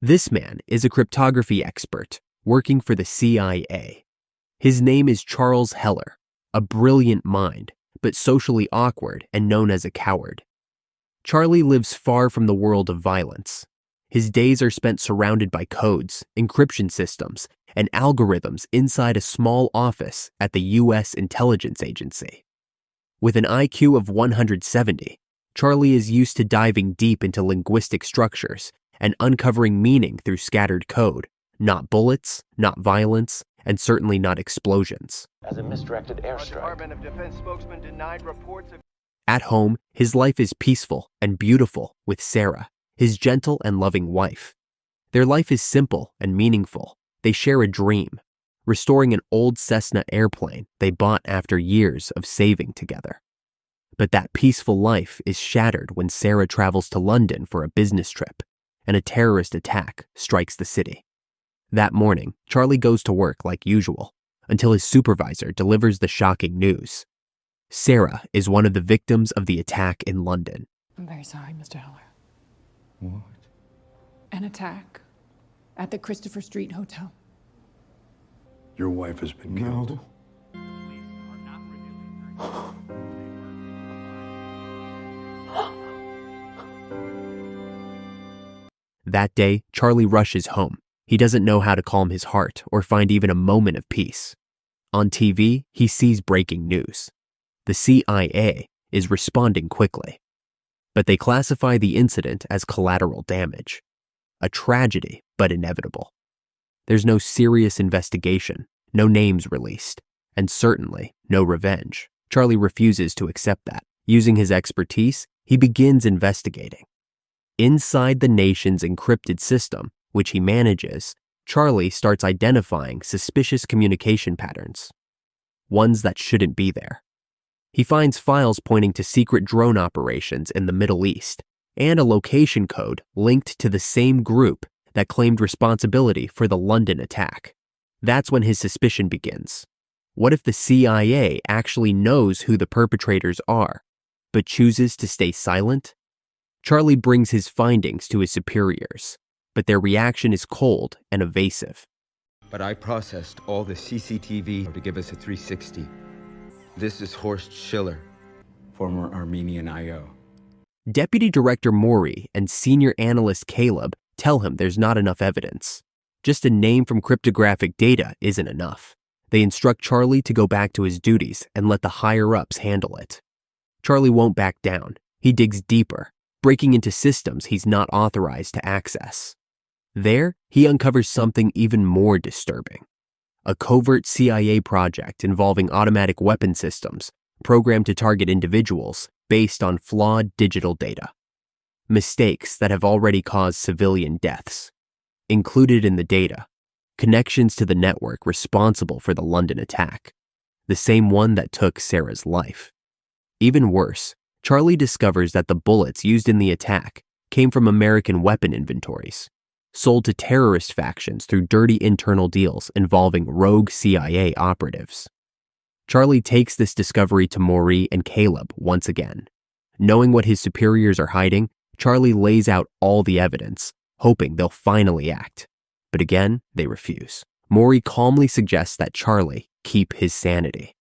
This man is a cryptography expert working for the CIA. His name is Charles Heller, a brilliant mind, but socially awkward and known as a coward. Charlie lives far from the world of violence. His days are spent surrounded by codes, encryption systems, and algorithms inside a small office at the U.S. intelligence agency. With an IQ of 170, Charlie is used to diving deep into linguistic structures and uncovering meaning through scattered code, not bullets, not violence, and certainly not explosions. As a misdirected airstrike. Department of Defense spokesman denied reports of... At home, his life is peaceful and beautiful with Sarah, his gentle and loving wife. Their life is simple and meaningful. They share a dream, restoring an old Cessna airplane they bought after years of saving together. But that peaceful life is shattered when Sarah travels to London for a business trip, and a terrorist attack strikes the city. That morning, Charlie goes to work like usual, until his supervisor delivers the shocking news. Sarah is one of the victims of the attack in London. I'm very sorry, Mr. Heller. What? An attack at the Christopher Street Hotel. Your wife has been killed. That day, Charlie rushes home. He doesn't know how to calm his heart or find even a moment of peace. On TV, he sees breaking news. The CIA is responding quickly, but they classify the incident as collateral damage. A tragedy, but inevitable. There's no serious investigation, no names released, and certainly no revenge. Charlie refuses to accept that. Using his expertise, he begins investigating. Inside the nation's encrypted system, which he manages, Charlie starts identifying suspicious communication patterns, ones that shouldn't be there. He finds files pointing to secret drone operations in the Middle East and a location code linked to the same group that claimed responsibility for the London attack. That's when his suspicion begins. What if the CIA actually knows who the perpetrators are, but chooses to stay silent? Charlie brings his findings to his superiors, but their reaction is cold and evasive. But I processed all the CCTV to give us a 360. This is Horst Schiller, former Armenian IO. Deputy Director Maury and Senior Analyst Caleb tell him there's not enough evidence. Just a name from cryptographic data isn't enough. They instruct Charlie to go back to his duties and let the higher-ups handle it. Charlie won't back down. He digs deeper, breaking into systems he's not authorized to access. There, he uncovers something even more disturbing. A covert CIA project involving automatic weapon systems programmed to target individuals based on flawed digital data. Mistakes that have already caused civilian deaths. Included in the data, connections to the network responsible for the London attack, the same one that took Sarah's life. Even worse, Charlie discovers that the bullets used in the attack came from American weapon inventories, sold to terrorist factions through dirty internal deals involving rogue CIA operatives. Charlie takes this discovery to Maury and Caleb once again. Knowing what his superiors are hiding, Charlie lays out all the evidence, hoping they'll finally act. But again, they refuse. Maury calmly suggests that Charlie keep his sanity.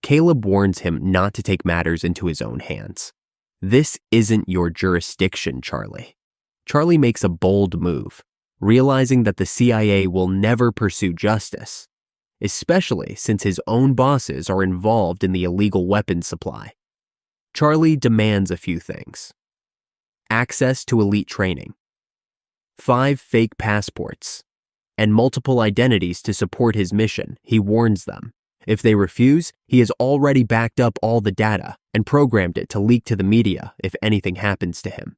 Caleb warns him not to take matters into his own hands. This isn't your jurisdiction, Charlie. Charlie makes a bold move, realizing that the CIA will never pursue justice, especially since his own bosses are involved in the illegal weapons supply. Charlie demands a few things. Access to elite training, 5 fake passports, and multiple identities to support his mission. He warns them. If they refuse, he has already backed up all the data and programmed it to leak to the media if anything happens to him.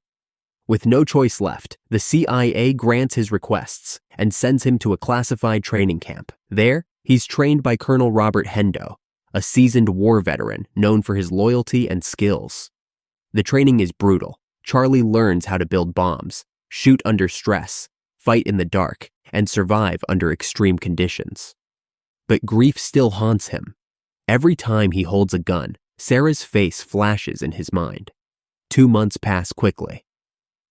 With no choice left, the CIA grants his requests and sends him to a classified training camp. There, he's trained by Colonel Robert Hendo, a seasoned war veteran known for his loyalty and skills. The training is brutal. Charlie learns how to build bombs, shoot under stress, fight in the dark, and survive under extreme conditions. But grief still haunts him. Every time he holds a gun, Sarah's face flashes in his mind. 2 months pass quickly.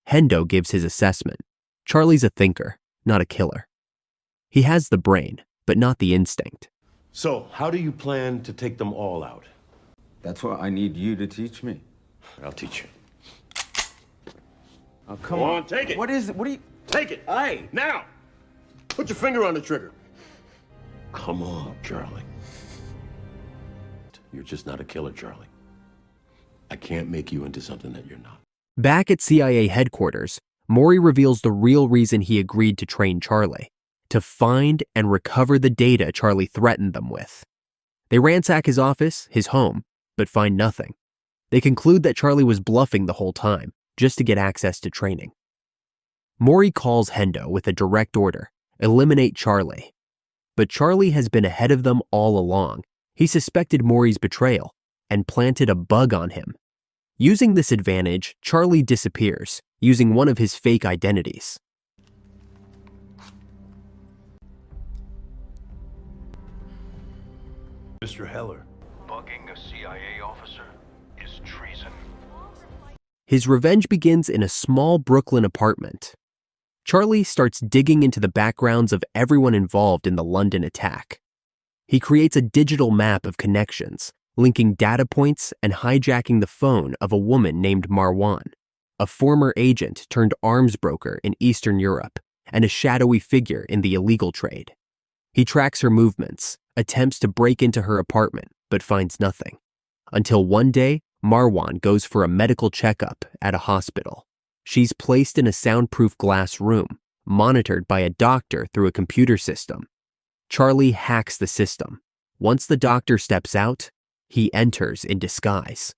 Hendo gives his assessment. Charlie's a thinker, not a killer. He has the brain, but not the instinct. So, how do you plan to take them all out? That's what I need you to teach me. I'll teach you. Oh, come Go on, take it. What is it? What are you... Take it! Hey! Now! Put your finger on the trigger. Come on, Charlie. You're just not a killer, Charlie. I can't make you into something that you're not. Back at CIA headquarters, Maury reveals the real reason he agreed to train Charlie: to find and recover the data Charlie threatened them with. They ransack his office, his home, but find nothing. They conclude that Charlie was bluffing the whole time, just to get access to training. Maury calls Hendo with a direct order: eliminate Charlie. But Charlie has been ahead of them all along. He suspected Maury's betrayal and planted a bug on him. Using this advantage, Charlie disappears, using one of his fake identities. Mr. Heller. Bugging a CIA officer is treason. His revenge begins in a small Brooklyn apartment. Charlie starts digging into the backgrounds of everyone involved in the London attack. He creates a digital map of connections, linking data points and hijacking the phone of a woman named Marwan, a former agent turned arms broker in Eastern Europe and a shadowy figure in the illegal trade. He tracks her movements, attempts to break into her apartment, but finds nothing. Until one day, Marwan goes for a medical checkup at a hospital. She's placed in a soundproof glass room, monitored by a doctor through a computer system. Charlie hacks the system. Once the doctor steps out, he enters in disguise.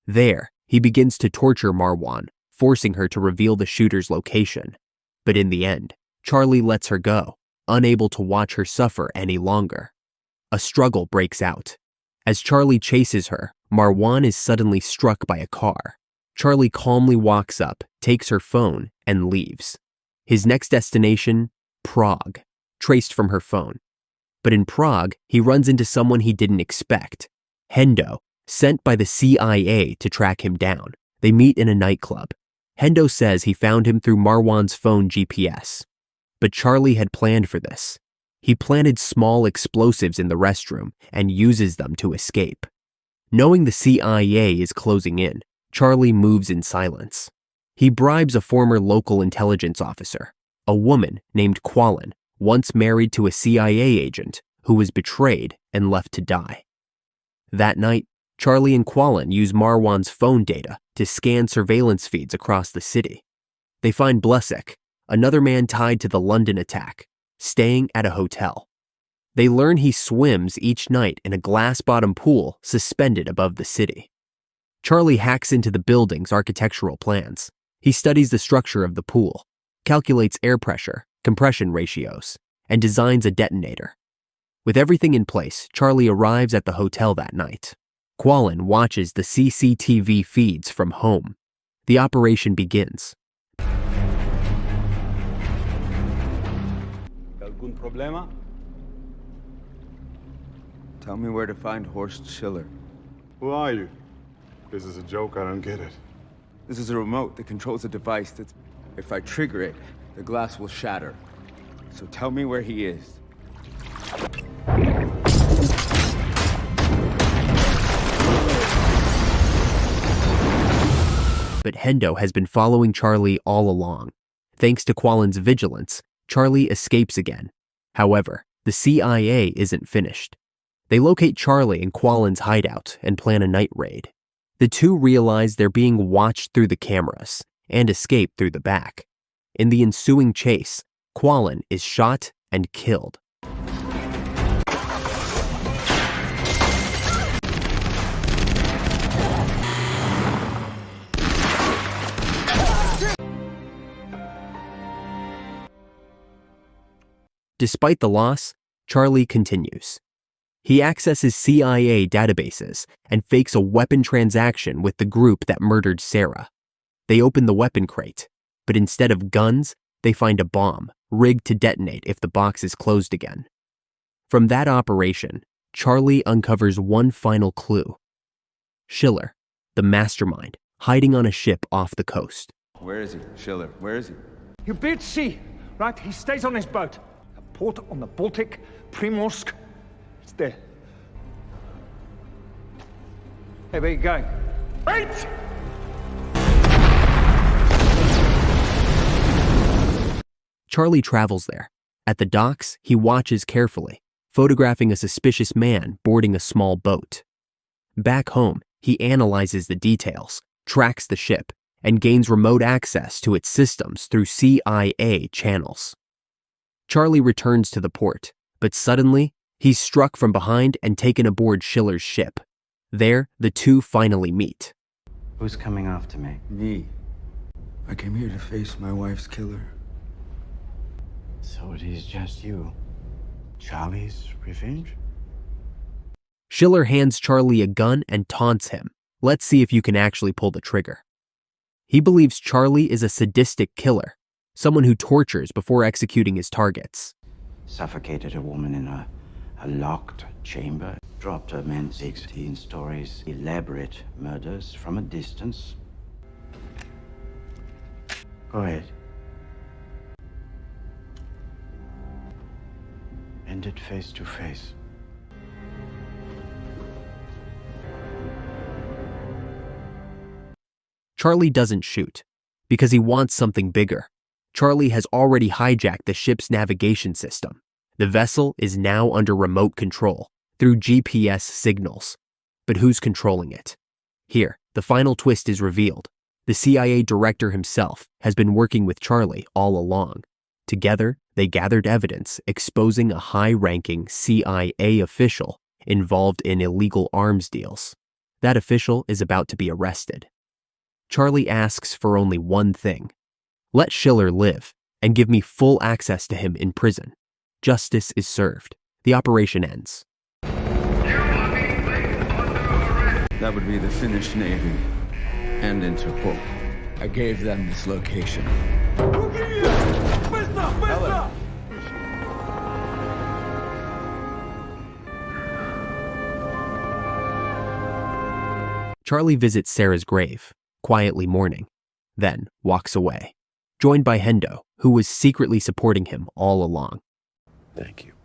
There, he begins to torture Marwan, forcing her to reveal the shooter's location. But in the end, Charlie lets her go, unable to watch her suffer any longer. A struggle breaks out. As Charlie chases her, Marwan is suddenly struck by a car. Charlie calmly walks up, takes her phone, and leaves. His next destination, Prague, traced from her phone. But in Prague, he runs into someone he didn't expect: Hendo, sent by the CIA to track him down. They meet in a nightclub. Hendo says he found him through Marwan's phone GPS. But Charlie had planned for this. He planted small explosives in the restroom and uses them to escape. Knowing the CIA is closing in, Charlie moves in silence. He bribes a former local intelligence officer, a woman named Quallen, once married to a CIA agent who was betrayed and left to die. That night, Charlie and Quallen use Marwan's phone data to scan surveillance feeds across the city. They find Blesik, another man tied to the London attack, staying at a hotel. They learn he swims each night in a glass-bottom pool suspended above the city. Charlie hacks into the building's architectural plans. He studies the structure of the pool, calculates air pressure, compression ratios, and designs a detonator. With everything in place, Charlie arrives at the hotel that night. Quallen watches the CCTV feeds from home. The operation begins. ¿Algún problema? Tell me where to find Horst Schiller. Who are you? This is a joke, I don't get it. This is a remote that controls a device that's... If I trigger it, the glass will shatter. So tell me where he is. But Hendo has been following Charlie all along. Thanks to Quallen's vigilance, Charlie escapes again. However, the CIA isn't finished. They locate Charlie in Quallen's hideout and plan a night raid. The two realize they're being watched through the cameras and escape through the back. In the ensuing chase, Quallen is shot and killed. Despite the loss, Charlie continues. He accesses CIA databases and fakes a weapon transaction with the group that murdered Sarah. They open the weapon crate, but instead of guns, they find a bomb, rigged to detonate if the box is closed again. From that operation, Charlie uncovers one final clue. Schiller, the mastermind, hiding on a ship off the coast. Where is he? Schiller, where is he? You be at sea, right? He stays on his boat. A port on the Baltic, Primorsk. It's there. Hey, where you going? Wait! Charlie travels there. At the docks, he watches carefully, photographing a suspicious man boarding a small boat. Back home, he analyzes the details, tracks the ship, and gains remote access to its systems through CIA channels. Charlie returns to the port, but suddenly, he's struck from behind and taken aboard Schiller's ship. There, the two finally meet. Who's coming after me? Me. I came here to face my wife's killer. So it is just you. Charlie's revenge? Schiller hands Charlie a gun and taunts him. Let's see if you can actually pull the trigger. He believes Charlie is a sadistic killer, someone who tortures before executing his targets. Suffocated a woman in a locked chamber. Dropped her men 16 stories. Elaborate murders from a distance. Go ahead. Ended face to face. Charlie doesn't shoot, because he wants something bigger. Charlie has already hijacked the ship's navigation system. The vessel is now under remote control, through GPS signals. But who's controlling it? Here, the final twist is revealed. The CIA director himself has been working with Charlie all along. Together, they gathered evidence exposing a high-ranking CIA official involved in illegal arms deals. That official is about to be arrested. Charlie asks for only one thing. Let Schiller live and give me full access to him in prison. Justice is served. The operation ends. That would be the Finnish Navy and Interpol. I gave them this location. Charlie visits Sarah's grave, quietly mourning, then walks away, joined by Hendo, who was secretly supporting him all along. Thank you.